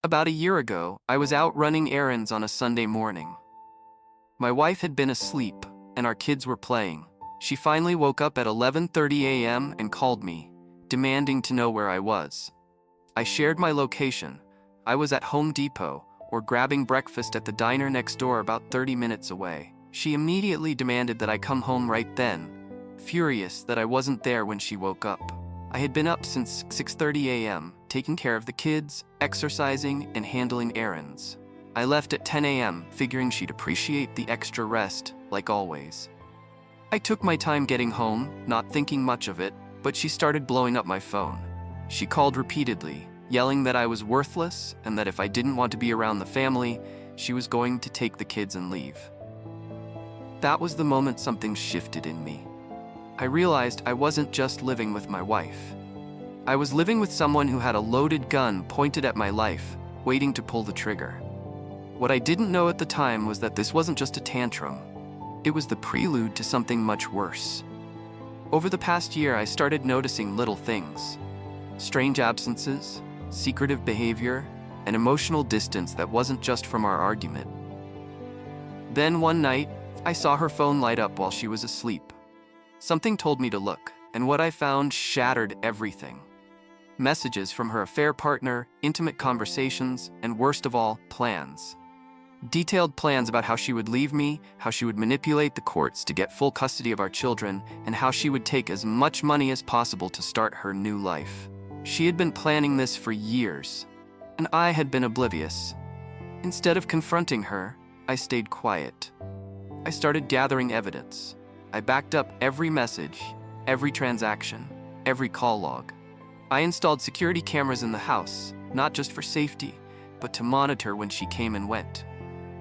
About a year ago, I was out running errands on a Sunday morning. My wife had been asleep, and our kids were playing. She finally woke up at 11:30 a.m. and called me, demanding to know where I was. I shared my location. I was at Home Depot, or grabbing breakfast at the diner next door about 30 minutes away. She immediately demanded that I come home right then, furious that I wasn't there when she woke up. I had been up since 6:30 a.m., taking care of the kids, exercising, and handling errands. I left at 10 a.m., figuring she'd appreciate the extra rest, like always. I took my time getting home, not thinking much of it, but she started blowing up my phone. She called repeatedly, yelling that I was worthless and that if I didn't want to be around the family, she was going to take the kids and leave. That was the moment something shifted in me. I realized I wasn't just living with my wife. I was living with someone who had a loaded gun pointed at my life, waiting to pull the trigger. What I didn't know at the time was that this wasn't just a tantrum. It was the prelude to something much worse. Over the past year, I started noticing little things. Strange absences, secretive behavior, and emotional distance that wasn't just from our argument. Then one night, I saw her phone light up while she was asleep. Something told me to look, and what I found shattered everything. Messages from her affair partner, intimate conversations, and worst of all, plans. Detailed plans about how she would leave me, how she would manipulate the courts to get full custody of our children, and how she would take as much money as possible to start her new life. She had been planning this for years, and I had been oblivious. Instead of confronting her, I stayed quiet. I started gathering evidence. I backed up every message, every transaction, every call log. I installed security cameras in the house, not just for safety, but to monitor when she came and went.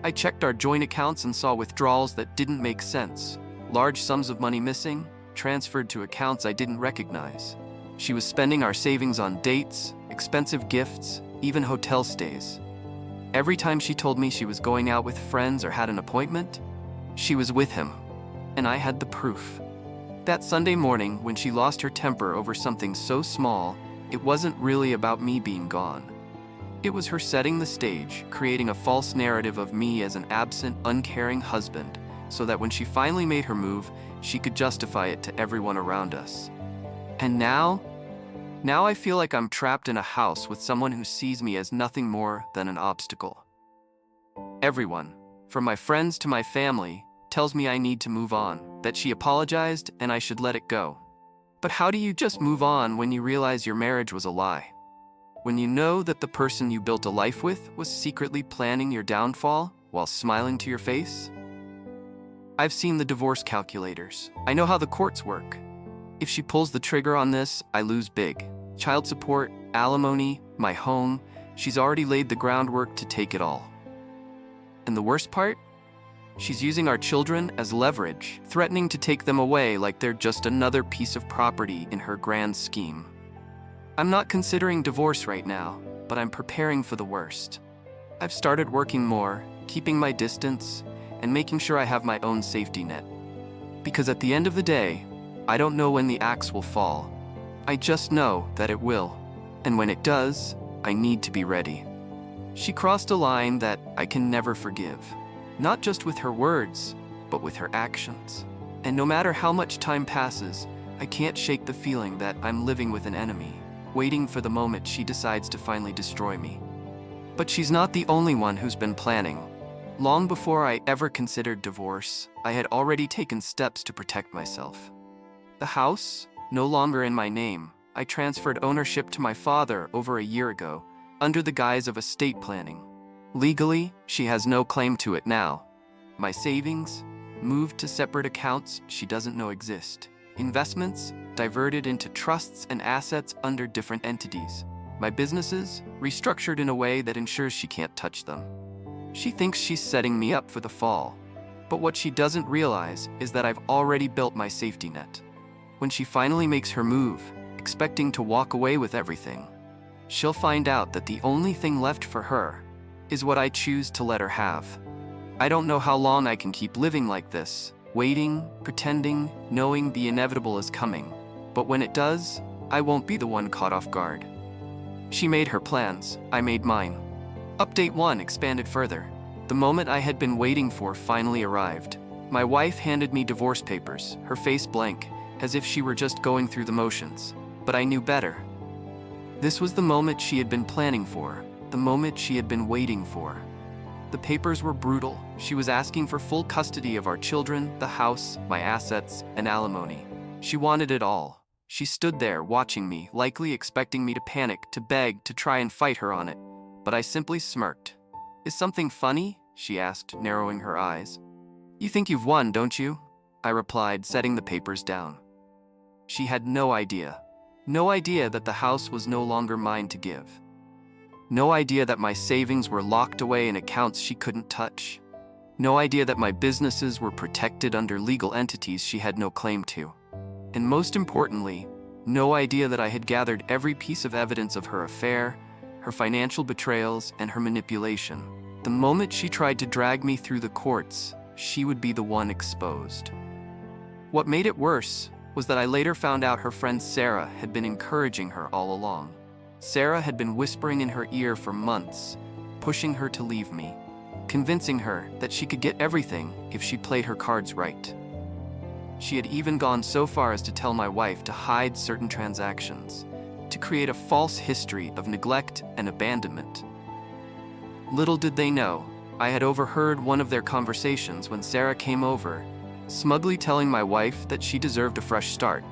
I checked our joint accounts and saw withdrawals that didn't make sense, large sums of money missing, transferred to accounts I didn't recognize. She was spending our savings on dates, expensive gifts, even hotel stays. Every time she told me she was going out with friends or had an appointment, she was with him, and I had the proof. That Sunday morning, when she lost her temper over something so small, it wasn't really about me being gone. It was her setting the stage, creating a false narrative of me as an absent, uncaring husband, so that when she finally made her move, she could justify it to everyone around us. And now I feel like I'm trapped in a house with someone who sees me as nothing more than an obstacle. Everyone, from my friends to my family, tells me I need to move on, that she apologized and I should let it go. But how do you just move on when you realize your marriage was a lie? When you know that the person you built a life with was secretly planning your downfall while smiling to your face? I've seen the divorce calculators. I know how the courts work. If she pulls the trigger on this, I lose big. Child support, alimony, my home. She's already laid the groundwork to take it all. And the worst part? She's using our children as leverage, threatening to take them away like they're just another piece of property in her grand scheme. I'm not considering divorce right now, but I'm preparing for the worst. I've started working more, keeping my distance, and making sure I have my own safety net. Because at the end of the day, I don't know when the axe will fall. I just know that it will. And when it does, I need to be ready. She crossed a line that I can never forgive. Not just with her words, but with her actions. And no matter how much time passes, I can't shake the feeling that I'm living with an enemy, waiting for the moment she decides to finally destroy me. But she's not the only one who's been planning. Long before I ever considered divorce, I had already taken steps to protect myself. The house, no longer in my name, I transferred ownership to my father over a year ago, under the guise of estate planning. Legally, she has no claim to it now. My savings, moved to separate accounts she doesn't know exist. Investments, diverted into trusts and assets under different entities. My businesses, restructured in a way that ensures she can't touch them. She thinks she's setting me up for the fall, but what she doesn't realize is that I've already built my safety net. When she finally makes her move, expecting to walk away with everything, she'll find out that the only thing left for her is what I choose to let her have. I don't know how long I can keep living like this, waiting, pretending, knowing the inevitable is coming. But when it does, I won't be the one caught off guard. She made her plans, I made mine. Update 1 expanded further. The moment I had been waiting for finally arrived. My wife handed me divorce papers, her face blank, as if she were just going through the motions. But I knew better. This was the moment she had been planning for, the moment she had been waiting for. The papers were brutal. She was asking for full custody of our children, the house, my assets, and alimony. She wanted it all. She stood there watching me, likely expecting me to panic, to beg, to try and fight her on it. But I simply smirked. "Is something funny?" she asked, narrowing her eyes. "You think you've won, don't you?" I replied, setting the papers down. She had no idea. No idea that the house was no longer mine to give. No idea that my savings were locked away in accounts she couldn't touch. No idea that my businesses were protected under legal entities she had no claim to. And most importantly, no idea that I had gathered every piece of evidence of her affair, her financial betrayals, and her manipulation. The moment she tried to drag me through the courts, she would be the one exposed. What made it worse was that I later found out her friend Sarah had been encouraging her all along. Sarah had been whispering in her ear for months, pushing her to leave me, convincing her that she could get everything if she played her cards right. She had even gone so far as to tell my wife to hide certain transactions, to create a false history of neglect and abandonment. Little did they know, I had overheard one of their conversations when Sarah came over, smugly telling my wife that she deserved a fresh start,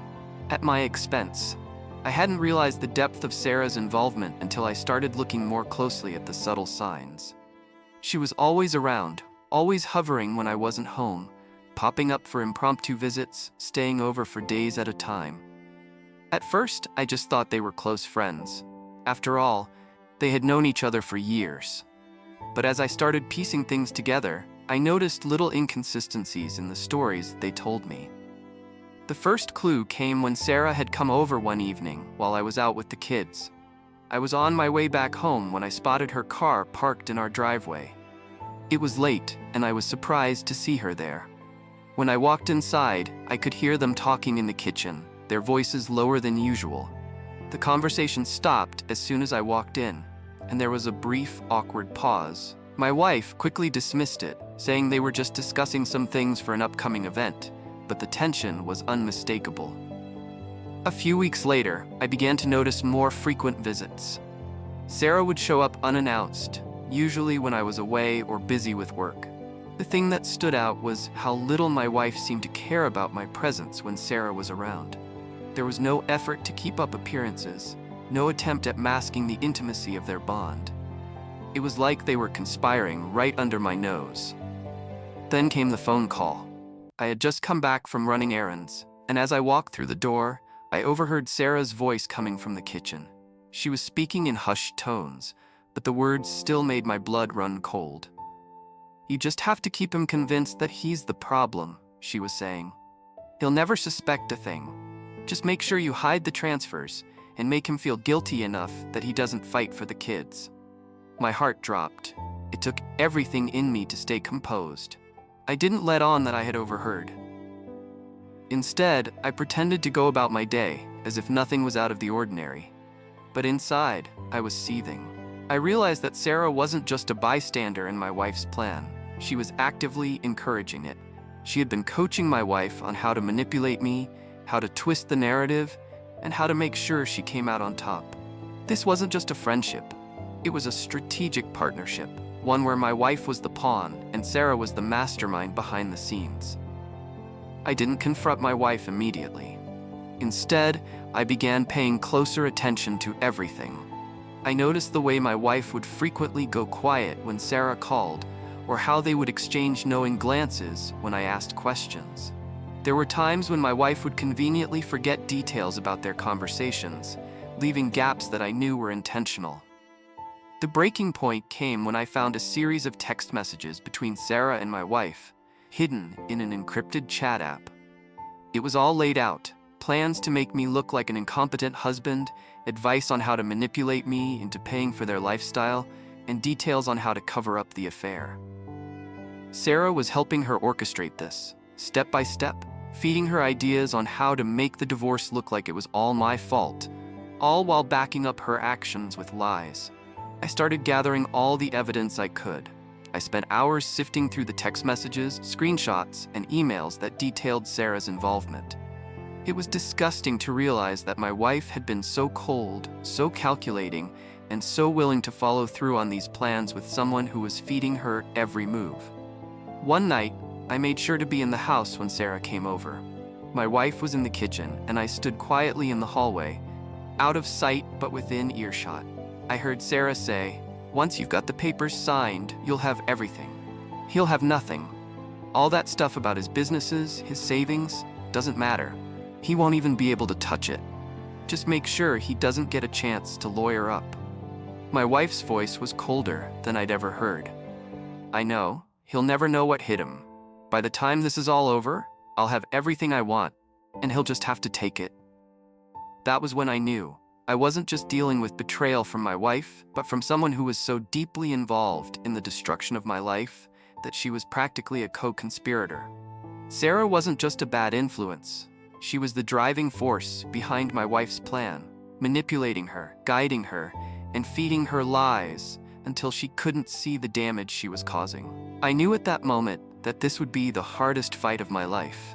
at my expense. I hadn't realized the depth of Sarah's involvement until I started looking more closely at the subtle signs. She was always around, always hovering when I wasn't home, popping up for impromptu visits, staying over for days at a time. At first, I just thought they were close friends. After all, they had known each other for years. But as I started piecing things together, I noticed little inconsistencies in the stories they told me. The first clue came when Sarah had come over one evening while I was out with the kids. I was on my way back home when I spotted her car parked in our driveway. It was late, and I was surprised to see her there. When I walked inside, I could hear them talking in the kitchen, their voices lower than usual. The conversation stopped as soon as I walked in, and there was a brief, awkward pause. My wife quickly dismissed it, saying they were just discussing some things for an upcoming event, but the tension was unmistakable. A few weeks later, I began to notice more frequent visits. Sarah would show up unannounced, usually when I was away or busy with work. The thing that stood out was how little my wife seemed to care about my presence when Sarah was around. There was no effort to keep up appearances, no attempt at masking the intimacy of their bond. It was like they were conspiring right under my nose. Then came the phone call. I had just come back from running errands, and as I walked through the door, I overheard Sarah's voice coming from the kitchen. She was speaking in hushed tones, but the words still made my blood run cold. "You just have to keep him convinced that he's the problem," she was saying. "He'll never suspect a thing. Just make sure you hide the transfers and make him feel guilty enough that he doesn't fight for the kids." My heart dropped. It took everything in me to stay composed. I didn't let on that I had overheard. Instead, I pretended to go about my day, as if nothing was out of the ordinary. But inside, I was seething. I realized that Sarah wasn't just a bystander in my wife's plan. She was actively encouraging it. She had been coaching my wife on how to manipulate me, how to twist the narrative, and how to make sure she came out on top. This wasn't just a friendship. It was a strategic partnership, one where my wife was the pawn and Sarah was the mastermind behind the scenes. I didn't confront my wife immediately. Instead, I began paying closer attention to everything. I noticed the way my wife would frequently go quiet when Sarah called, or how they would exchange knowing glances when I asked questions. There were times when my wife would conveniently forget details about their conversations, leaving gaps that I knew were intentional. The breaking point came when I found a series of text messages between Sarah and my wife, hidden in an encrypted chat app. It was all laid out, plans to make me look like an incompetent husband, advice on how to manipulate me into paying for their lifestyle, and details on how to cover up the affair. Sarah was helping her orchestrate this, step by step, feeding her ideas on how to make the divorce look like it was all my fault, all while backing up her actions with lies. I started gathering all the evidence I could. I spent hours sifting through the text messages, screenshots, and emails that detailed Sarah's involvement. It was disgusting to realize that my wife had been so cold, so calculating, and so willing to follow through on these plans with someone who was feeding her every move. One night, I made sure to be in the house when Sarah came over. My wife was in the kitchen, and I stood quietly in the hallway, out of sight but within earshot. I heard Sarah say, "Once you've got the papers signed, you'll have everything. He'll have nothing. All that stuff about his businesses, his savings, doesn't matter. He won't even be able to touch it. Just make sure he doesn't get a chance to lawyer up." My wife's voice was colder than I'd ever heard. "I know. He'll never know what hit him. By the time this is all over, I'll have everything I want, and he'll just have to take it." That was when I knew I wasn't just dealing with betrayal from my wife, but from someone who was so deeply involved in the destruction of my life that she was practically a co-conspirator. Sarah wasn't just a bad influence. She was the driving force behind my wife's plan, manipulating her, guiding her, and feeding her lies until she couldn't see the damage she was causing. I knew at that moment that this would be the hardest fight of my life.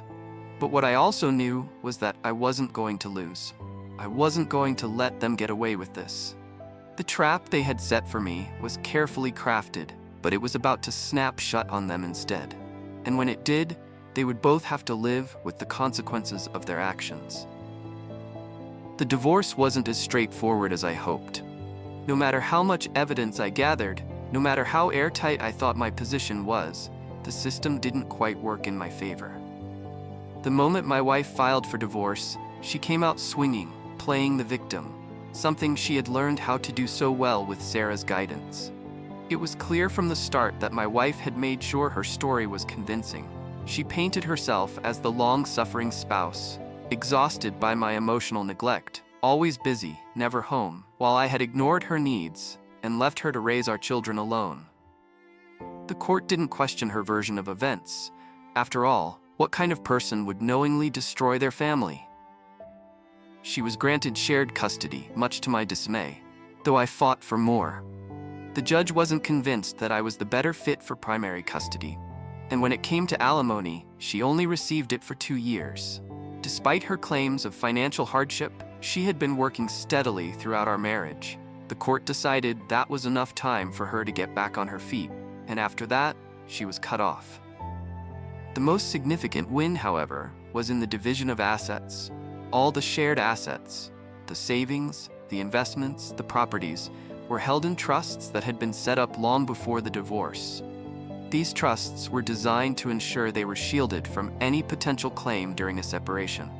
But what I also knew was that I wasn't going to lose. I wasn't going to let them get away with this. The trap they had set for me was carefully crafted, but it was about to snap shut on them instead. And when it did, they would both have to live with the consequences of their actions. The divorce wasn't as straightforward as I hoped. No matter how much evidence I gathered, no matter how airtight I thought my position was, the system didn't quite work in my favor. The moment my wife filed for divorce, she came out swinging, playing the victim, something she had learned how to do so well with Sarah's guidance. It was clear from the start that my wife had made sure her story was convincing. She painted herself as the long-suffering spouse, exhausted by my emotional neglect, always busy, never home, while I had ignored her needs and left her to raise our children alone. The court didn't question her version of events. After all, what kind of person would knowingly destroy their family? She was granted shared custody, much to my dismay, though I fought for more. The judge wasn't convinced that I was the better fit for primary custody, and when it came to alimony, she only received it for 2 years. Despite her claims of financial hardship, she had been working steadily throughout our marriage. The court decided that was enough time for her to get back on her feet, and after that, she was cut off. The most significant win, however, was in the division of assets. All the shared assets, the savings, the investments, the properties, were held in trusts that had been set up long before the divorce. These trusts were designed to ensure they were shielded from any potential claim during a separation.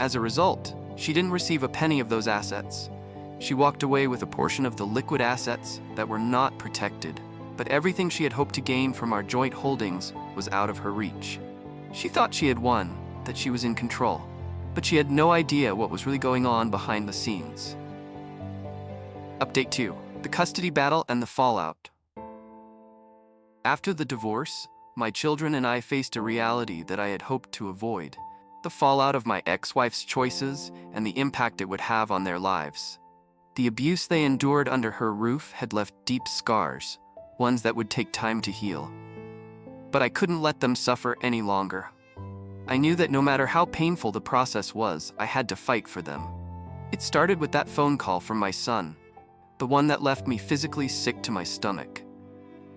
As a result, she didn't receive a penny of those assets. She walked away with a portion of the liquid assets that were not protected, but everything she had hoped to gain from our joint holdings was out of her reach. She thought she had won, that she was in control, but she had no idea what was really going on behind the scenes. Update 2: The custody battle and the fallout. After the divorce, my children and I faced a reality that I had hoped to avoid: the fallout of my ex-wife's choices and the impact it would have on their lives. The abuse they endured under her roof had left deep scars, ones that would take time to heal. But I couldn't let them suffer any longer. I knew that no matter how painful the process was, I had to fight for them. It started with that phone call from my son, the one that left me physically sick to my stomach.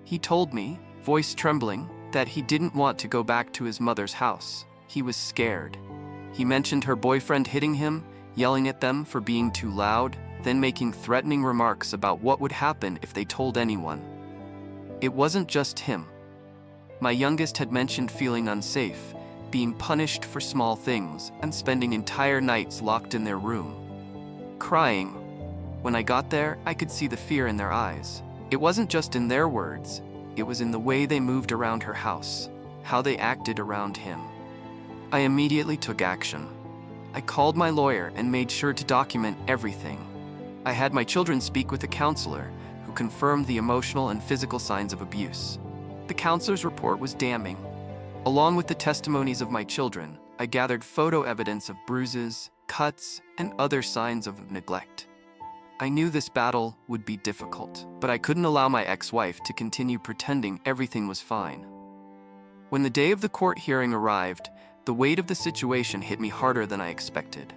He told me, voice trembling, that he didn't want to go back to his mother's house. He was scared. He mentioned her boyfriend hitting him, yelling at them for being too loud, then making threatening remarks about what would happen if they told anyone. It wasn't just him. My youngest had mentioned feeling unsafe, being punished for small things, and spending entire nights locked in their room, crying. When I got there, I could see the fear in their eyes. It wasn't just in their words, it was in the way they moved around her house, how they acted around him. I immediately took action. I called my lawyer and made sure to document everything. I had my children speak with a counselor who confirmed the emotional and physical signs of abuse. The counselor's report was damning. Along with the testimonies of my children, I gathered photo evidence of bruises, cuts, and other signs of neglect. I knew this battle would be difficult, but I couldn't allow my ex-wife to continue pretending everything was fine. When the day of the court hearing arrived, the weight of the situation hit me harder than I expected.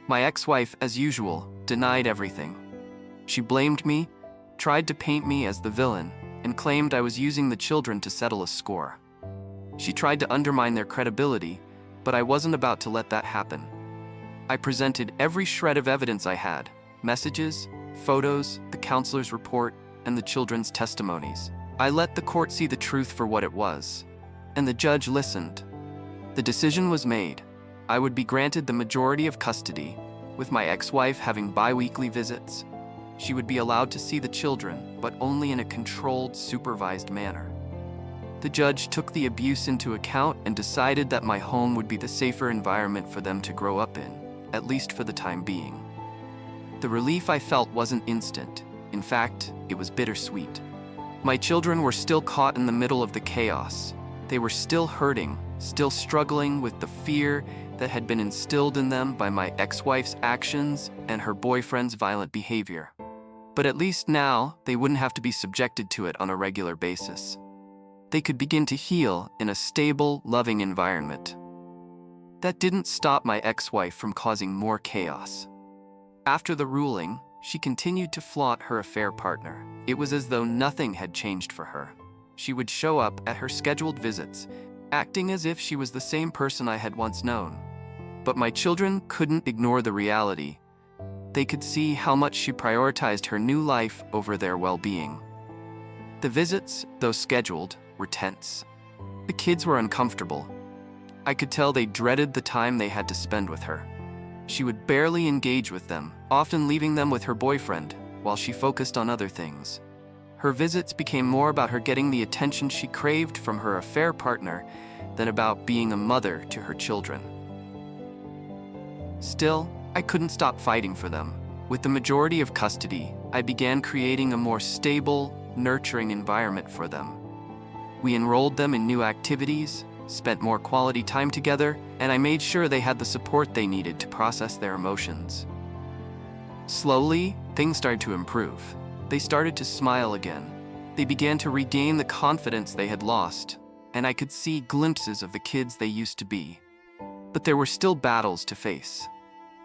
My ex-wife, as usual, denied everything. She blamed me, tried to paint me as the villain, and claimed I was using the children to settle a score. She tried to undermine their credibility, but I wasn't about to let that happen. I presented every shred of evidence I had: messages, photos, the counselor's report, and the children's testimonies. I let the court see the truth for what it was, and the judge listened. The decision was made. I would be granted the majority of custody, with my ex-wife having bi-weekly visits. She would be allowed to see the children, but only in a controlled, supervised manner. The judge took the abuse into account and decided that my home would be the safer environment for them to grow up in, at least for the time being. The relief I felt wasn't instant. In fact, it was bittersweet. My children were still caught in the middle of the chaos. They were still hurting, still struggling with the fear that had been instilled in them by my ex-wife's actions and her boyfriend's violent behavior. But at least now, they wouldn't have to be subjected to it on a regular basis. They could begin to heal in a stable, loving environment. That didn't stop my ex-wife from causing more chaos. After the ruling, she continued to flaunt her affair partner. It was as though nothing had changed for her. She would show up at her scheduled visits, acting as if she was the same person I had once known. But my children couldn't ignore the reality. They could see how much she prioritized her new life over their well-being. The visits, though scheduled, were tense. The kids were uncomfortable. I could tell they dreaded the time they had to spend with her. She would barely engage with them, often leaving them with her boyfriend, while she focused on other things. Her visits became more about her getting the attention she craved from her affair partner than about being a mother to her children. Still, I couldn't stop fighting for them. With the majority of custody, I began creating a more stable, nurturing environment for them. We enrolled them in new activities, spent more quality time together, and I made sure they had the support they needed to process their emotions. Slowly, things started to improve. They started to smile again. They began to regain the confidence they had lost, and I could see glimpses of the kids they used to be. But there were still battles to face.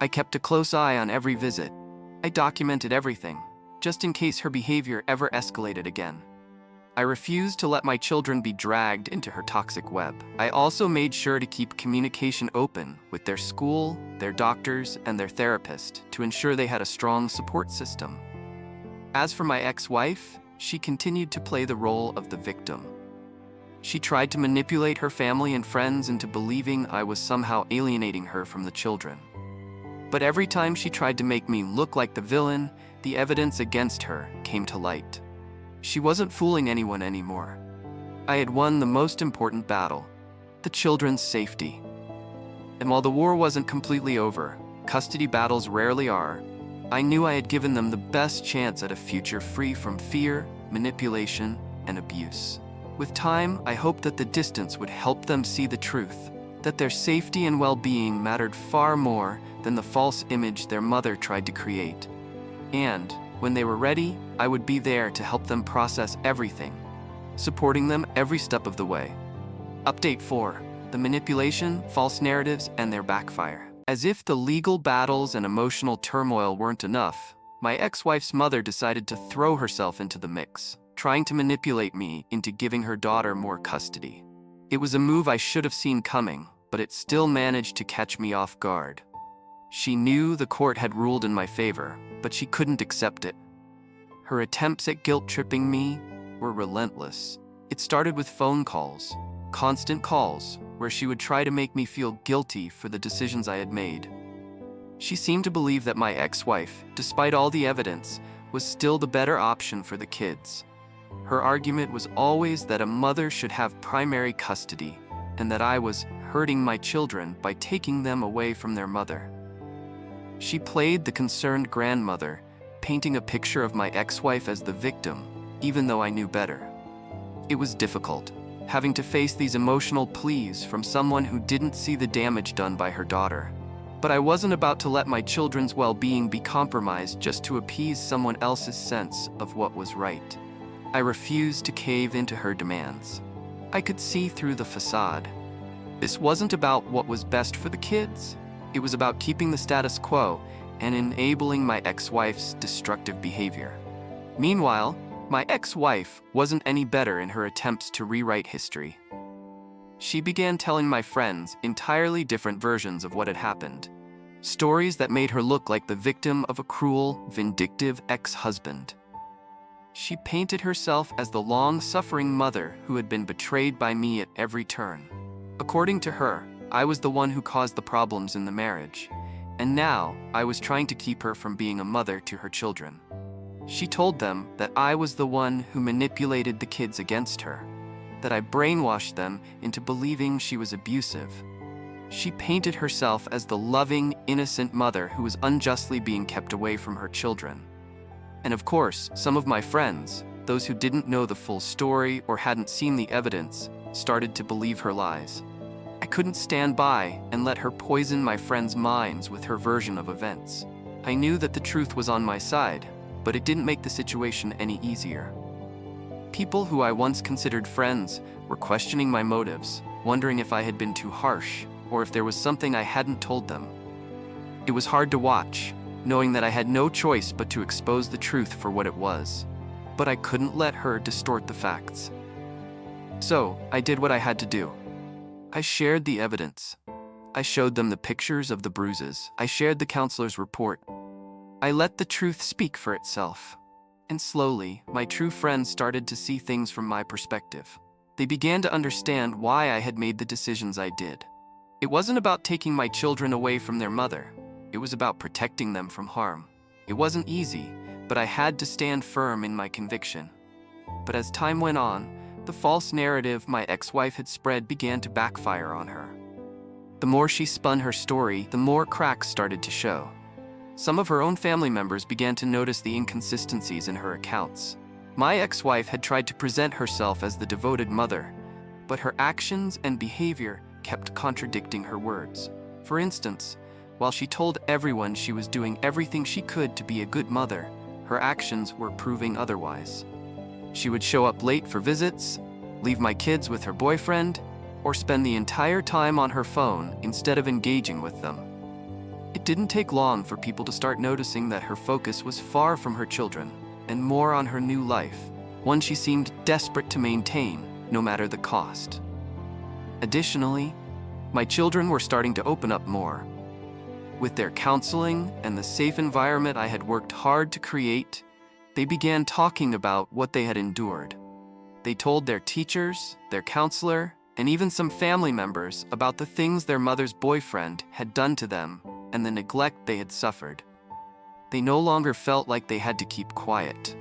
I kept a close eye on every visit. I documented everything, just in case her behavior ever escalated again. I refused to let my children be dragged into her toxic web. I also made sure to keep communication open with their school, their doctors, and their therapist to ensure they had a strong support system. As for my ex-wife, she continued to play the role of the victim. She tried to manipulate her family and friends into believing I was somehow alienating her from the children. But every time she tried to make me look like the villain, the evidence against her came to light. She wasn't fooling anyone anymore. I had won the most important battle, the children's safety. And while the war wasn't completely over, custody battles rarely are, I knew I had given them the best chance at a future free from fear, manipulation, and abuse. With time, I hoped that the distance would help them see the truth, that their safety and well-being mattered far more than the false image their mother tried to create. And, when they were ready, I would be there to help them process everything, supporting them every step of the way. Update 4. The manipulation, false narratives, and their backfire. As if the legal battles and emotional turmoil weren't enough, my ex-wife's mother decided to throw herself into the mix, trying to manipulate me into giving her daughter more custody. It was a move I should have seen coming, but it still managed to catch me off guard. She knew the court had ruled in my favor, but she couldn't accept it. Her attempts at guilt-tripping me were relentless. It started with phone calls, constant calls, where she would try to make me feel guilty for the decisions I had made. She seemed to believe that my ex-wife, despite all the evidence, was still the better option for the kids. Her argument was always that a mother should have primary custody, and that I was hurting my children by taking them away from their mother. She played the concerned grandmother, painting a picture of my ex-wife as the victim, even though I knew better. It was difficult, having to face these emotional pleas from someone who didn't see the damage done by her daughter. But I wasn't about to let my children's well-being be compromised just to appease someone else's sense of what was right. I refused to cave into her demands. I could see through the facade. This wasn't about what was best for the kids. It was about keeping the status quo and enabling my ex-wife's destructive behavior. Meanwhile, my ex-wife wasn't any better in her attempts to rewrite history. She began telling my friends entirely different versions of what had happened. Stories that made her look like the victim of a cruel, vindictive ex-husband. She painted herself as the long-suffering mother who had been betrayed by me at every turn. According to her, I was the one who caused the problems in the marriage, and now I was trying to keep her from being a mother to her children. She told them that I was the one who manipulated the kids against her, that I brainwashed them into believing she was abusive. She painted herself as the loving, innocent mother who was unjustly being kept away from her children. And of course, some of my friends, those who didn't know the full story or hadn't seen the evidence, started to believe her lies. I couldn't stand by and let her poison my friends' minds with her version of events. I knew that the truth was on my side, but it didn't make the situation any easier. People who I once considered friends were questioning my motives, wondering if I had been too harsh or if there was something I hadn't told them. It was hard to watch, knowing that I had no choice but to expose the truth for what it was. But I couldn't let her distort the facts. So, I did what I had to do. I shared the evidence. I showed them the pictures of the bruises. I shared the counselor's report. I let the truth speak for itself. And slowly, my true friends started to see things from my perspective. They began to understand why I had made the decisions I did. It wasn't about taking my children away from their mother. It was about protecting them from harm. It wasn't easy, but I had to stand firm in my conviction. But as time went on, the false narrative my ex-wife had spread began to backfire on her. The more she spun her story, the more cracks started to show. Some of her own family members began to notice the inconsistencies in her accounts. My ex-wife had tried to present herself as the devoted mother, but her actions and behavior kept contradicting her words. For instance, while she told everyone she was doing everything she could to be a good mother, her actions were proving otherwise. She would show up late for visits, leave my kids with her boyfriend, or spend the entire time on her phone instead of engaging with them. It didn't take long for people to start noticing that her focus was far from her children and more on her new life, one she seemed desperate to maintain, no matter the cost. Additionally, my children were starting to open up more. With their counseling and the safe environment I had worked hard to create, they began talking about what they had endured. They told their teachers, their counselor, and even some family members about the things their mother's boyfriend had done to them and the neglect they had suffered. They no longer felt like they had to keep quiet.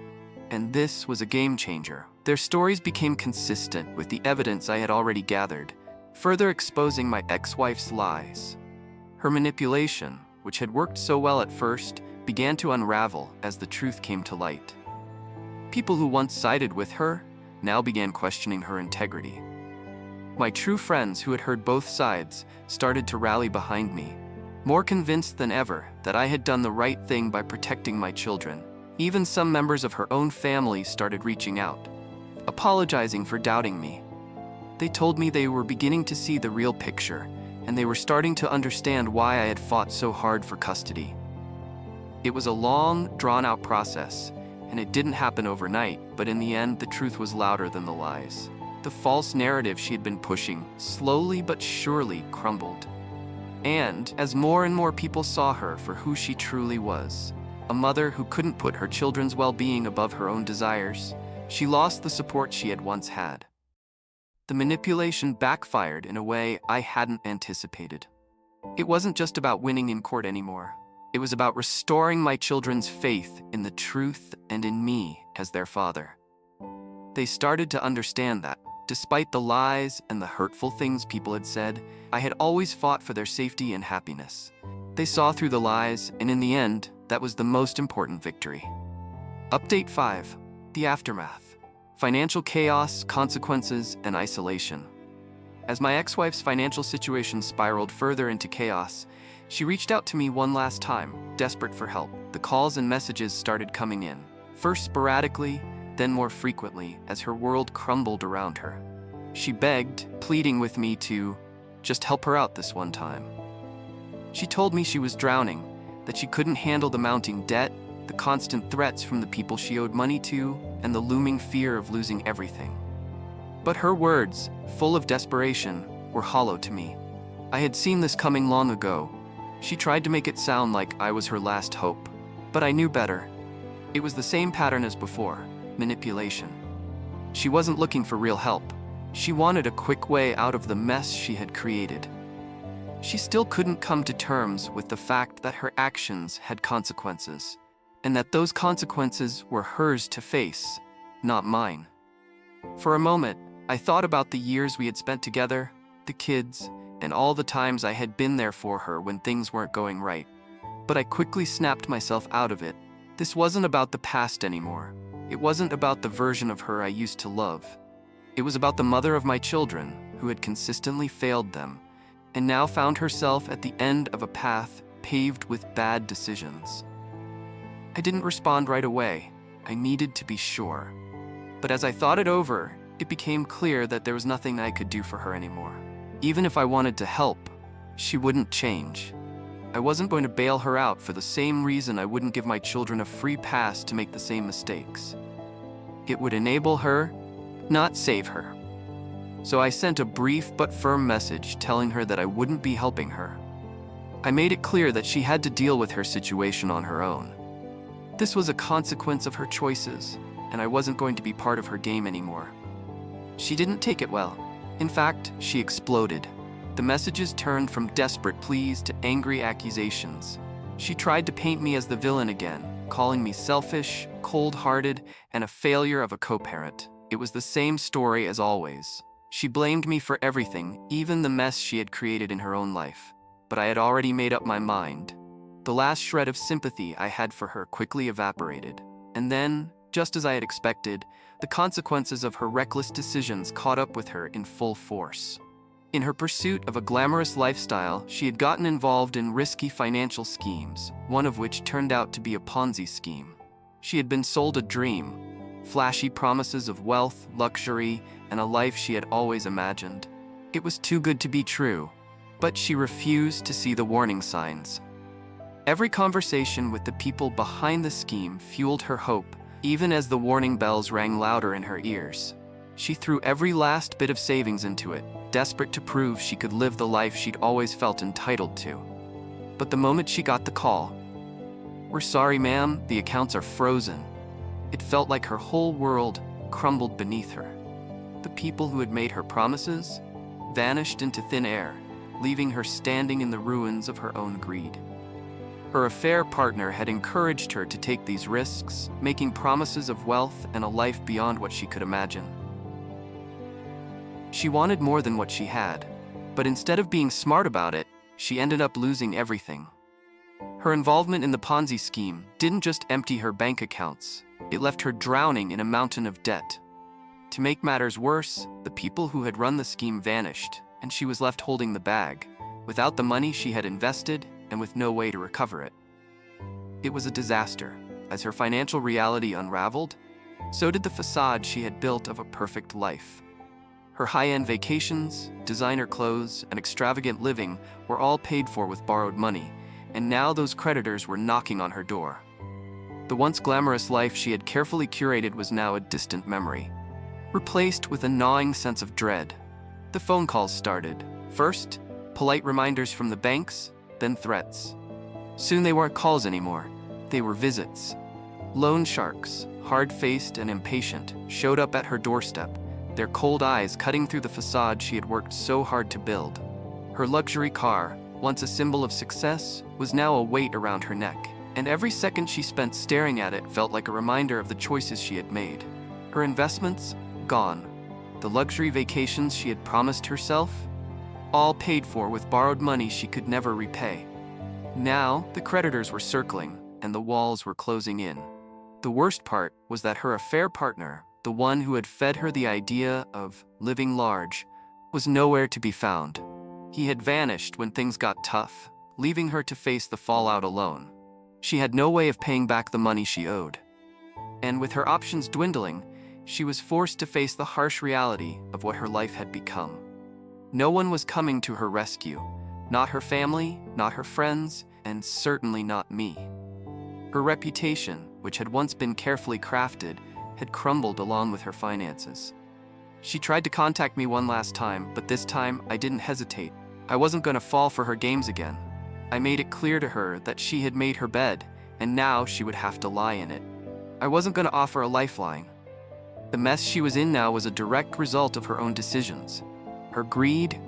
And this was a game changer. Their stories became consistent with the evidence I had already gathered, further exposing my ex-wife's lies. Her manipulation, which had worked so well at first, began to unravel as the truth came to light. People who once sided with her now began questioning her integrity. My true friends who had heard both sides started to rally behind me, more convinced than ever that I had done the right thing by protecting my children. Even some members of her own family started reaching out, apologizing for doubting me. They told me they were beginning to see the real picture, and they were starting to understand why I had fought so hard for custody. It was a long, drawn-out process, and it didn't happen overnight, but in the end, the truth was louder than the lies. The false narrative she had been pushing, slowly but surely, crumbled. And as more and more people saw her for who she truly was, a mother who couldn't put her children's well-being above her own desires, she lost the support she had once had. The manipulation backfired in a way I hadn't anticipated. It wasn't just about winning in court anymore. It was about restoring my children's faith in the truth and in me as their father. They started to understand that, despite the lies and the hurtful things people had said, I had always fought for their safety and happiness. They saw through the lies, and in the end, that was the most important victory. Update 5. The aftermath. Financial chaos, consequences, and isolation. As my ex-wife's financial situation spiraled further into chaos, She reached out to me one last time, desperate for help. The calls and messages started coming in, first sporadically, then more frequently as her world crumbled around her. She begged, pleading with me to just help her out this one time. She told me she was drowning, that she couldn't handle the mounting debt, the constant threats from the people she owed money to, and the looming fear of losing everything. But her words, full of desperation, were hollow to me. I had seen this coming long ago. She tried to make it sound like I was her last hope, but I knew better. It was the same pattern as before, manipulation. She wasn't looking for real help. She wanted a quick way out of the mess she had created. She still couldn't come to terms with the fact that her actions had consequences, and that those consequences were hers to face, not mine. For a moment, I thought about the years we had spent together, the kids, and all the times I had been there for her when things weren't going right. But I quickly snapped myself out of it. This wasn't about the past anymore. It wasn't about the version of her I used to love. It was about the mother of my children, who had consistently failed them, and now found herself at the end of a path paved with bad decisions. I didn't respond right away. I needed to be sure. But as I thought it over, it became clear that there was nothing I could do for her anymore. Even if I wanted to help, she wouldn't change. I wasn't going to bail her out for the same reason I wouldn't give my children a free pass to make the same mistakes. It would enable her, not save her. So I sent a brief but firm message telling her that I wouldn't be helping her. I made it clear that she had to deal with her situation on her own. This was a consequence of her choices, and I wasn't going to be part of her game anymore. She didn't take it well. In fact, she exploded. The messages turned from desperate pleas to angry accusations. She tried to paint me as the villain again, calling me selfish, cold-hearted, and a failure of a co-parent. It was the same story as always. She blamed me for everything, even the mess she had created in her own life. But I had already made up my mind. The last shred of sympathy I had for her quickly evaporated. And then, just as I had expected, the consequences of her reckless decisions caught up with her in full force. In her pursuit of a glamorous lifestyle, she had gotten involved in risky financial schemes, one of which turned out to be a Ponzi scheme. She had been sold a dream, flashy promises of wealth, luxury, and a life she had always imagined. It was too good to be true, but she refused to see the warning signs. Every conversation with the people behind the scheme fueled her hope, even as the warning bells rang louder in her ears. She threw every last bit of savings into it, desperate to prove she could live the life she'd always felt entitled to. But the moment she got the call, "We're sorry, ma'am, the accounts are frozen," it felt like her whole world crumbled beneath her. The people who had made her promises vanished into thin air, leaving her standing in the ruins of her own greed. Her affair partner had encouraged her to take these risks, making promises of wealth and a life beyond what she could imagine. She wanted more than what she had, but instead of being smart about it, she ended up losing everything. Her involvement in the Ponzi scheme didn't just empty her bank accounts, it left her drowning in a mountain of debt. To make matters worse, the people who had run the scheme vanished, and she was left holding the bag, without the money she had invested and with no way to recover it. It was a disaster. As her financial reality unraveled, so did the facade she had built of a perfect life. Her high-end vacations, designer clothes, and extravagant living were all paid for with borrowed money, and now those creditors were knocking on her door. The once glamorous life she had carefully curated was now a distant memory, replaced with a gnawing sense of dread. The phone calls started. First, polite reminders from the banks, then threats. Soon they weren't calls anymore. They were visits. Loan sharks, hard-faced and impatient, showed up at her doorstep, their cold eyes cutting through the facade she had worked so hard to build. Her luxury car, once a symbol of success, was now a weight around her neck, and every second she spent staring at it felt like a reminder of the choices she had made. Her investments, gone. The luxury vacations she had promised herself, all paid for with borrowed money she could never repay. Now, the creditors were circling, and the walls were closing in. The worst part was that her affair partner, the one who had fed her the idea of living large, was nowhere to be found. He had vanished when things got tough, leaving her to face the fallout alone. She had no way of paying back the money she owed. And with her options dwindling, she was forced to face the harsh reality of what her life had become. No one was coming to her rescue. Not her family, not her friends, and certainly not me. Her reputation, which had once been carefully crafted, had crumbled along with her finances. She tried to contact me one last time, but this time I didn't hesitate. I wasn't going to fall for her games again. I made it clear to her that she had made her bed, and now she would have to lie in it. I wasn't going to offer a lifeline. The mess she was in now was a direct result of her own decisions. Her greed,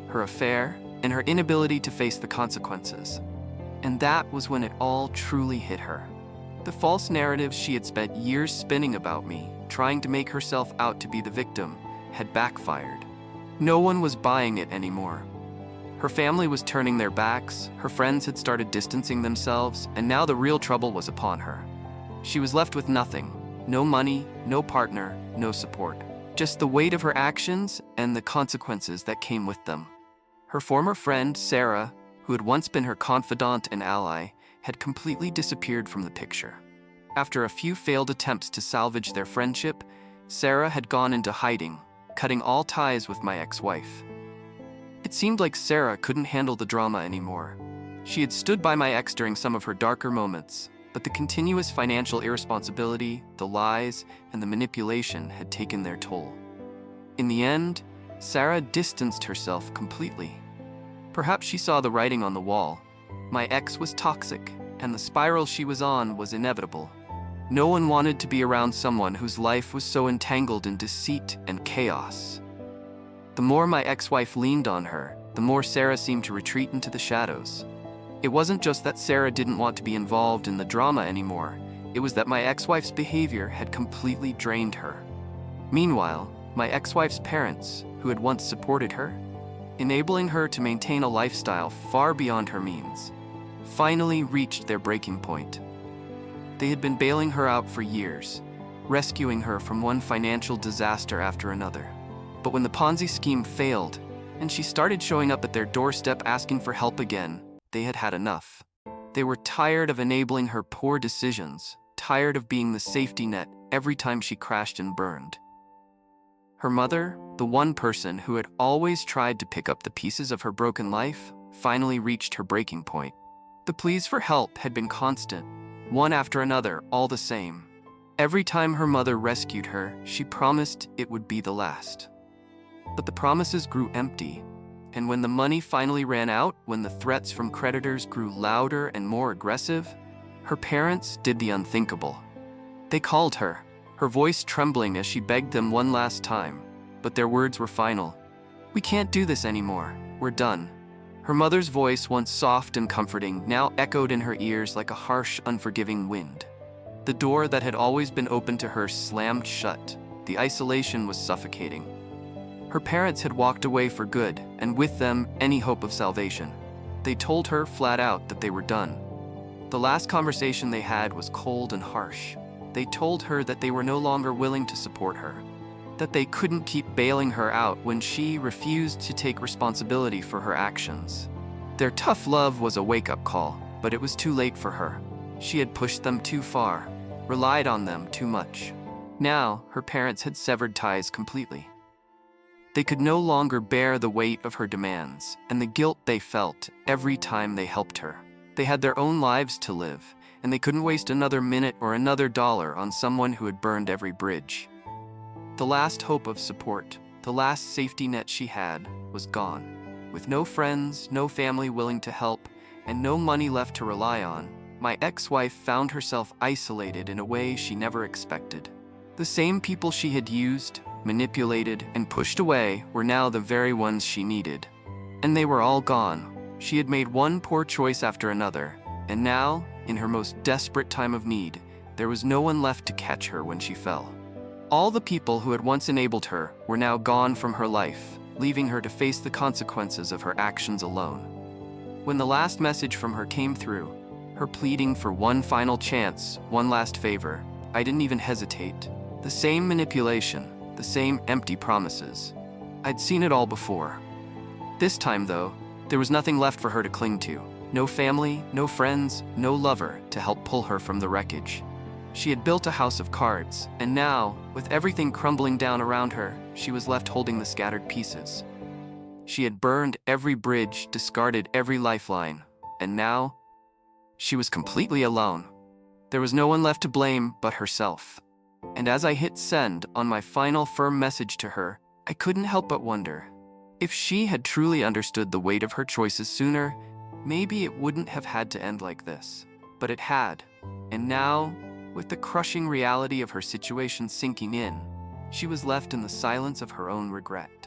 her affair, and her inability to face the consequences. And that was when it all truly hit her. The false narrative she had spent years spinning about me, trying to make herself out to be the victim, had backfired. No one was buying it anymore. Her family was turning their backs, her friends had started distancing themselves, and now the real trouble was upon her. She was left with nothing. No money, no partner, no support. Just the weight of her actions and the consequences that came with them. Her former friend, Sarah, who had once been her confidant and ally, had completely disappeared from the picture. After a few failed attempts to salvage their friendship, Sarah had gone into hiding, cutting all ties with my ex-wife. It seemed like Sarah couldn't handle the drama anymore. She had stood by my ex during some of her darker moments, but the continuous financial irresponsibility, the lies, and the manipulation had taken their toll. In the end, Sarah distanced herself completely. Perhaps she saw the writing on the wall. My ex was toxic, and the spiral she was on was inevitable. No one wanted to be around someone whose life was so entangled in deceit and chaos. The more my ex-wife leaned on her, the more Sarah seemed to retreat into the shadows. It wasn't just that Sarah didn't want to be involved in the drama anymore, it was that my ex-wife's behavior had completely drained her. Meanwhile, my ex-wife's parents, who had once supported her, enabling her to maintain a lifestyle far beyond her means, finally reached their breaking point. They had been bailing her out for years, rescuing her from one financial disaster after another. But when the Ponzi scheme failed, and she started showing up at their doorstep asking for help again, they had had enough. They were tired of enabling her poor decisions, tired of being the safety net every time she crashed and burned. Her mother, the one person who had always tried to pick up the pieces of her broken life, finally reached her breaking point. The pleas for help had been constant, one after another, all the same. Every time her mother rescued her, she promised it would be the last. But the promises grew empty, and when the money finally ran out, when the threats from creditors grew louder and more aggressive, her parents did the unthinkable. They called her, her voice trembling as she begged them one last time, but their words were final. "We can't do this anymore. We're done." Her mother's voice, once soft and comforting, now echoed in her ears like a harsh, unforgiving wind. The door that had always been open to her slammed shut. The isolation was suffocating. Her parents had walked away for good, and with them, any hope of salvation. They told her flat out that they were done. The last conversation they had was cold and harsh. They told her that they were no longer willing to support her, that they couldn't keep bailing her out when she refused to take responsibility for her actions. Their tough love was a wake-up call, but it was too late for her. She had pushed them too far, relied on them too much. Now, her parents had severed ties completely. They could no longer bear the weight of her demands and the guilt they felt every time they helped her. They had their own lives to live, and they couldn't waste another minute or another dollar on someone who had burned every bridge. The last hope of support, the last safety net she had, was gone. With no friends, no family willing to help, and no money left to rely on, my ex-wife found herself isolated in a way she never expected. The same people she had used, manipulated, and pushed away were now the very ones she needed. And they were all gone. She had made one poor choice after another, and now, in her most desperate time of need, there was no one left to catch her when she fell. All the people who had once enabled her were now gone from her life, leaving her to face the consequences of her actions alone. When the last message from her came through, her pleading for one final chance, one last favor, I didn't even hesitate. The same manipulation, the same empty promises. I'd seen it all before. This time, though, there was nothing left for her to cling to. No family, no friends, no lover to help pull her from the wreckage. She had built a house of cards, and now, with everything crumbling down around her, she was left holding the scattered pieces. She had burned every bridge, discarded every lifeline, and now, she was completely alone. There was no one left to blame but herself. And as I hit send on my final firm message to her, I couldn't help but wonder, if she had truly understood the weight of her choices sooner, maybe it wouldn't have had to end like this. But it had. And now, with the crushing reality of her situation sinking in, she was left in the silence of her own regret.